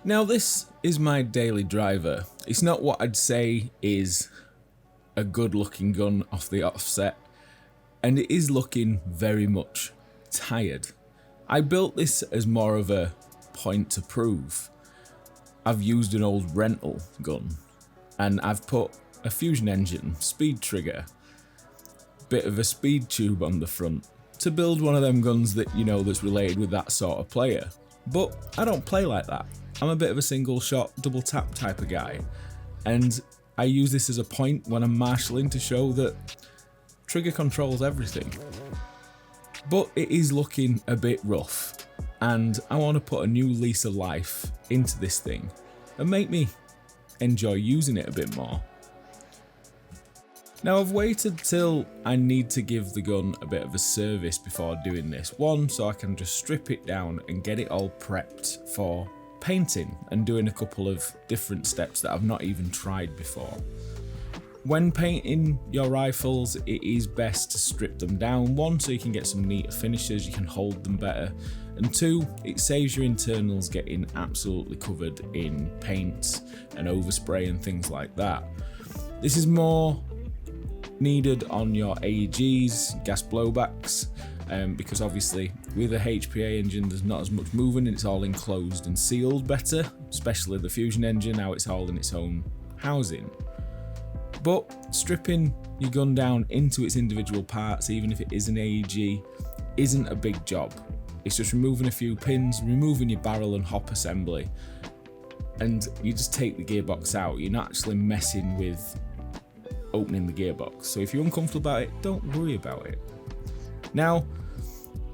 Now this is my daily driver. It's not what I'd say is a good looking gun off the offset, and it is looking very much tired. I built this as more of a point to prove. I've used an old rental gun and I've put a fusion engine, speed trigger, bit of a speed tube on the front to build one of them guns that you know that's related with that sort of player. But I don't play like that. I'm a bit of a single shot, double tap type of guy, and I use this as a point when I'm marshalling to show that trigger controls everything. But it is looking a bit rough, and I want to put a new lease of life into this thing and make me enjoy using it a bit more. Now I've waited till I need to give the gun a bit of a service before doing this. One, so I can just strip it down and get it all prepped for painting and doing a couple of different steps that I've not even tried before. When painting your rifles, it is best to strip them down. One, so you can get some neater finishes, you can hold them better. And two, it saves your internals getting absolutely covered in paint and overspray and things like that. This is more needed on your AEGs, gas blowbacks, because obviously with a HPA engine there's not as much movement and it's all enclosed and sealed better, especially the fusion engine, now it's all in its own housing. But stripping your gun down into its individual parts, even if it is an AEG, isn't a big job. It's just removing a few pins, removing your barrel and hop assembly, and you just take the gearbox out. You're not actually messing with opening the gearbox. So if you're uncomfortable about it, don't worry about it. Now,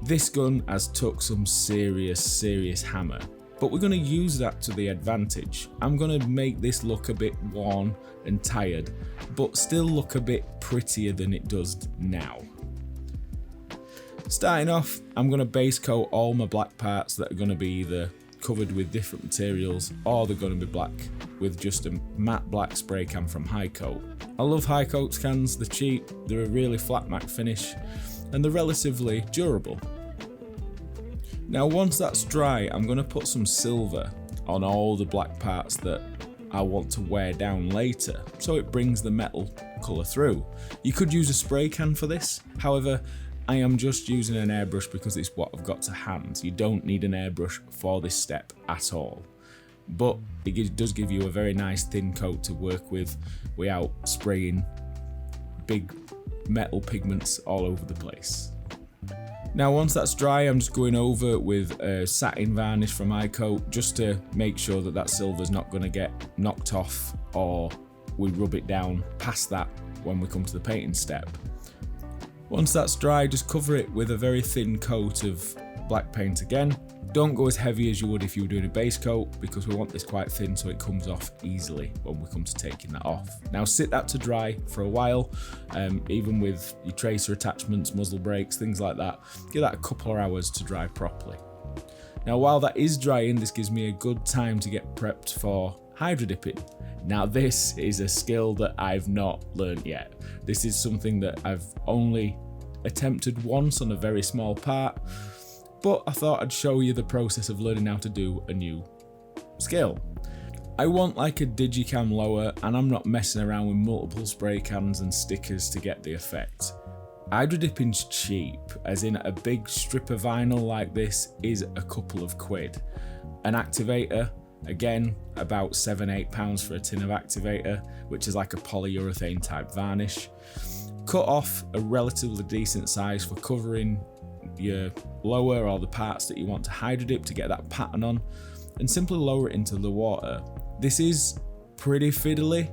this gun has took some serious hammer, but we're going to use that to the advantage. I'm going to make this look a bit worn and tired, but still look a bit prettier than it does now. Starting off, I'm going to base coat all my black parts that are going to be either covered with different materials or they're going to be black with just a matte black spray can from High Coat. I love High Coat's cans, they're cheap, they're a really flat matte finish, and they're relatively durable. Now once that's dry, I'm going to put some silver on all the black parts that I want to wear down later, so it brings the metal colour through. You could use a spray can for this, however I am just using an airbrush because it's what I've got to hand. You don't need an airbrush for this step at all, but it does give you a very nice thin coat to work with without spraying big metal pigments all over the place. Now once that's dry, I'm just going over with a satin varnish from iCoat just to make sure that that silver's not going to get knocked off or we rub it down past that when we come to the painting step. Once that's dry, just cover it with a very thin coat of black paint again. Don't go as heavy as you would if you were doing a base coat because we want this quite thin so it comes off easily when we come to taking that off. Now sit that to dry for a while, even with your tracer attachments, muzzle brakes, things like that. Give that a couple of hours to dry properly. Now while that is drying, this gives me a good time to get prepped for hydrodipping. Now this is a skill that I've not learned yet. This is something that I've only attempted once on a very small part, but I thought I'd show you the process of learning how to do a new skill. I want like a digicam lower and I'm not messing around with multiple spray cans and stickers to get the effect. Hydrodipping's cheap, as in a big strip of vinyl like this is a couple of quid. An activator, again, about £7-8 for a tin of activator, which is like a polyurethane type varnish. Cut off a relatively decent size for covering your lower or the parts that you want to hydrodip to get that pattern on, and simply lower it into the water. This is pretty fiddly,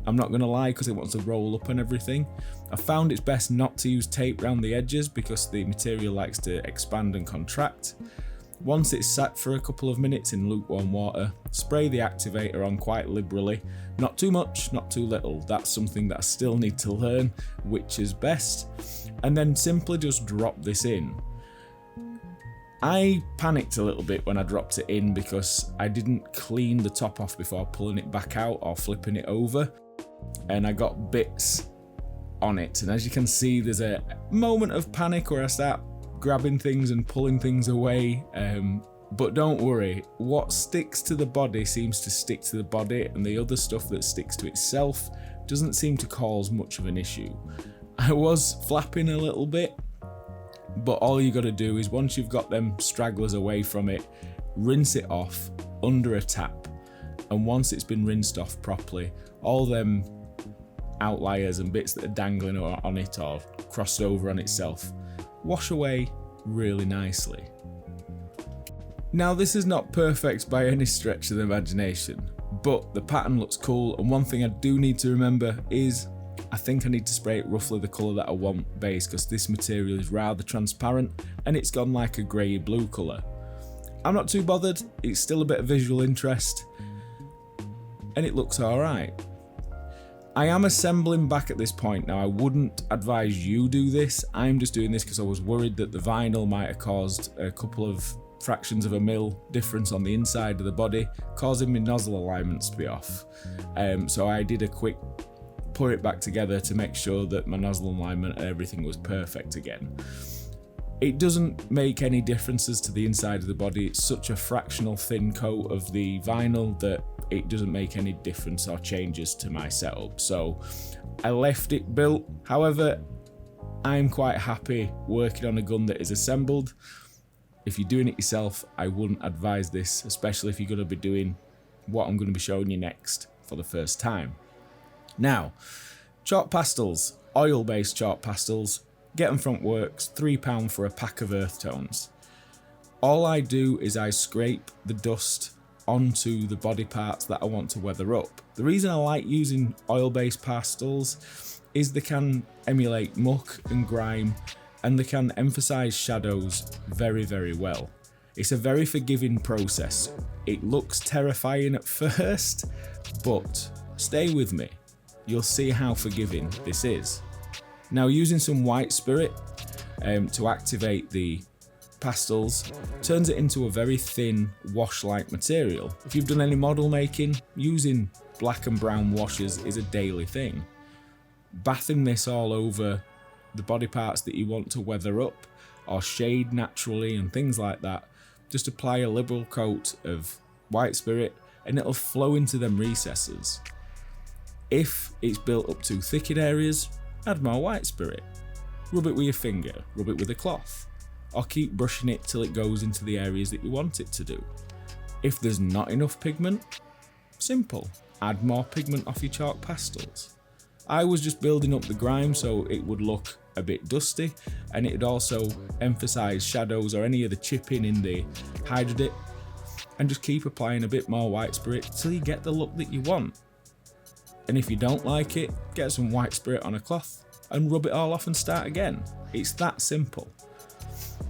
I'm not gonna lie, because it wants to roll up and everything. I found it's best not to use tape around the edges because the material likes to expand and contract. Once it's sat for a couple of minutes in lukewarm water, spray the activator on quite liberally. Not too much, not too little. That's something that I still need to learn, which is best. And then simply just drop this in. I panicked a little bit when I dropped it in because I didn't clean the top off before pulling it back out or flipping it over, and I got bits on it. And as you can see, there's a moment of panic where I start grabbing things and pulling things away, But don't worry, what sticks to the body seems to stick to the body, and the other stuff that sticks to itself doesn't seem to cause much of an issue. I was flapping a little bit, but all you got to do is, once you've got them stragglers away from it, rinse it off under a tap, and once it's been rinsed off properly, all them outliers and bits that are dangling on it or crossed over on itself wash away really nicely. Now, this is not perfect by any stretch of the imagination, but the pattern looks cool, and one thing I do need to remember is I think I need to spray it roughly the colour that I want base, because this material is rather transparent and it's gone like a grey blue colour. I'm not too bothered, it's still a bit of visual interest and it looks alright. I am assembling back at this point. Now, I wouldn't advise you do this, I'm just doing this because I was worried that the vinyl might have caused a couple of fractions of a mil difference on the inside of the body, causing my nozzle alignments to be off. So I did a quick put it back together to make sure that my nozzle alignment and everything was perfect again. It doesn't make any differences to the inside of the body. It's such a fractional thin coat of the vinyl that it doesn't make any difference or changes to my setup. So I left it built. However, I'm quite happy working on a gun that is assembled. If you're doing it yourself, I wouldn't advise this, especially if you're going to be doing what I'm going to be showing you next for the first time. Now, chalk pastels, oil-based chalk pastels, get them from Works, £3 for a pack of earth tones. All I do is I scrape the dust onto the body parts that I want to weather up. The reason I like using oil-based pastels is they can emulate muck and grime, and they can emphasize shadows very, very well. It's a very forgiving process. It looks terrifying at first, but stay with me. You'll see how forgiving this is. Now, using some white spirit to activate the pastels turns it into a very thin wash-like material. If you've done any model making, using black and brown washes is a daily thing. Bathing this all over the body parts that you want to weather up or shade naturally and things like that, just apply a liberal coat of white spirit and it'll flow into them recesses. If it's built up too thick in areas, add more white spirit. Rub it with your finger, rub it with a cloth, or keep brushing it till it goes into the areas that you want it to do. If there's not enough pigment, simple, add more pigment off your chalk pastels. I was just building up the grime so it would look a bit dusty, and it'd also emphasize shadows or any of the chipping in the Hydrodip, and just keep applying a bit more white spirit till you get the look that you want. And if you don't like it, get some white spirit on a cloth and rub it all off and start again. It's that simple.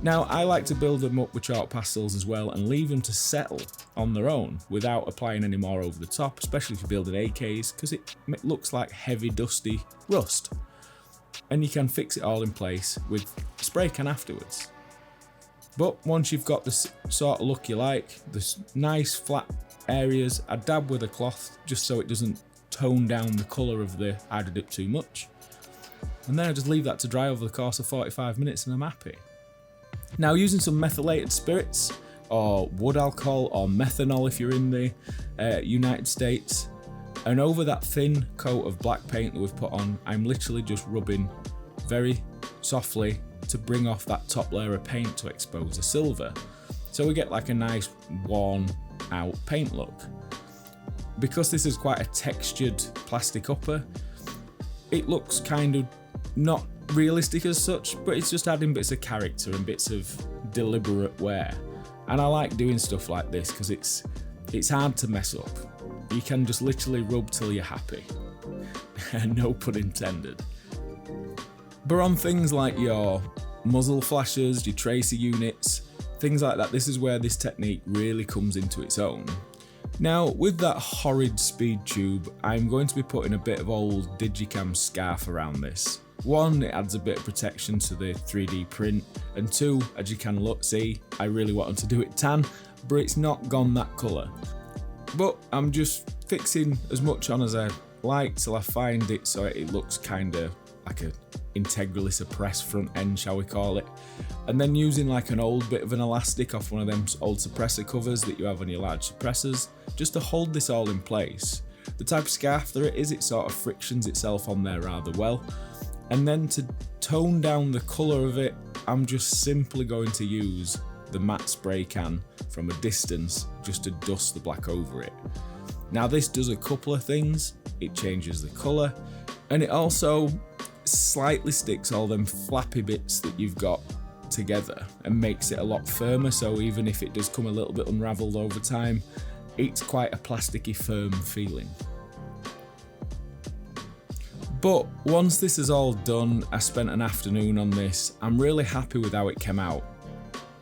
Now, I like to build them up with chalk pastels as well and leave them to settle on their own without applying any more over the top, especially if you're building AKs, because it looks like heavy, dusty rust. And you can fix it all in place with a spray can afterwards. But once you've got the sort of look you like, the nice flat areas, I dab with a cloth just so it doesn't tone down the colour of the Hydrodip too much. And then I just leave that to dry over the course of 45 minutes and I'm happy. Now, using some methylated spirits or wood alcohol or methanol if you're in the United States, and over that thin coat of black paint that we've put on, I'm literally just rubbing very softly to bring off that top layer of paint to expose the silver. So we get like a nice worn out paint look. Because this is quite a textured plastic upper, it looks kind of not realistic as such, but it's just adding bits of character and bits of deliberate wear. And I like doing stuff like this because it's hard to mess up. You can just literally rub till you're happy. No pun intended. But on things like your muzzle flashers, your tracer units, things like that, this is where this technique really comes into its own. Now, with that horrid speed tube, I'm going to be putting a bit of old Digicam scarf around this. One, it adds a bit of protection to the 3D print, and two, as you can see, I really wanted to do it tan, but it's not gone that colour. But I'm just fixing as much on as I like till I find it so it looks kind of like a integrally suppressed front end, shall we call it, and then using like an old bit of an elastic off one of them old suppressor covers that you have on your large suppressors, just to hold this all in place. The type of scarf there is, it sort of frictions itself on there rather well. And then to tone down the colour of it, I'm just simply going to use the matte spray can from a distance just to dust the black over it. Now this does a couple of things. It changes the colour, and it also slightly sticks all them flappy bits that you've got together and makes it a lot firmer, so even if it does come a little bit unravelled over time, it's quite a plasticky firm feeling. But once this is all done, I spent an afternoon on this, I'm really happy with how it came out.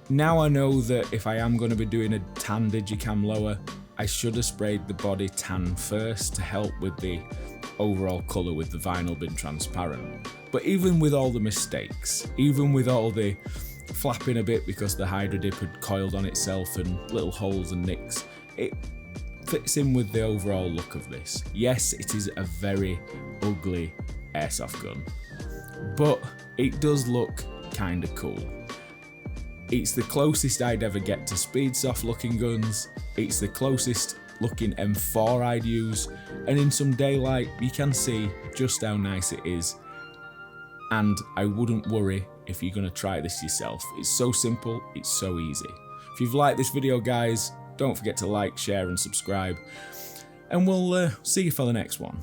Now I know that if I am going to be doing a tan digicam lower, I should have sprayed the body tan first to help with the overall colour with the vinyl being transparent. But even with all the mistakes, even with all the flapping a bit because the Hydrodip had coiled on itself and little holes and nicks, it fits in with the overall look of this. Yes, it is a very ugly airsoft gun, but it does look kinda cool. It's the closest I'd ever get to Speedsoft looking guns, it's the closest looking M4 I'd use, and in some daylight you can see just how nice it is, and I wouldn't worry if you're going to try this yourself. It's so simple, it's so easy. If you've liked this video guys, don't forget to like, share and subscribe, and we'll see you for the next one.